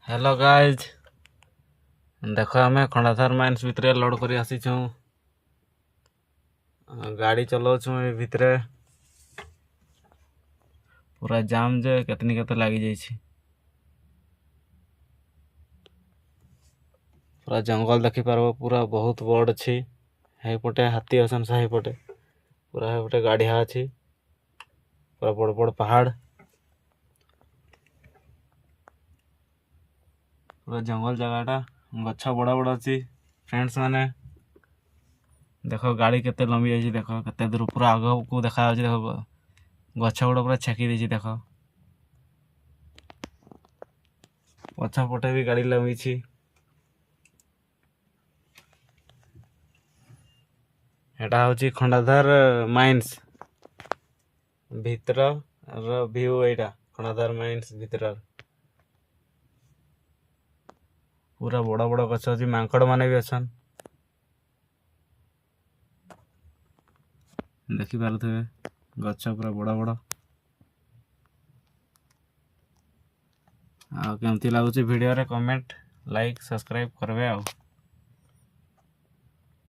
Hello guys देख आम Khandadhar mines भितर लोड कर आसीचु गाड़ी चलाऊँ भितर पूरा जाम जे केतनी केते लगी जाइए पूरा जंगल देखी पार्ब पूरा बहुत बड़ अच्छी पटे हाथी असन से पटे पूरा पटे गाड़िया अच्छी पूरा बड़ बड़ पहाड़ पूरा जंगल जगहटा गछ बड़ बड़ अच्छी फ्रेंड्स माने देख गाड़ी केते लंबी जाइए देख केते दूर पूरा आग को देखा देख गछ गुड़ा पूरा छेकी देछि देख पछ पटे भी गाड़ी लंबी एटा हूँ खंडाधार माइंस भितर व्यू एटा खंडाधार माइंस भितर पूरा बड़ बड़ गछ अच्छी मांकड़ माने भी अछन देखी पारुथिबे गछ पूरा बड़ बड़ आ केमती लागुची वीडियो रे कमेंट लाइक सब्सक्राइब करबे आ।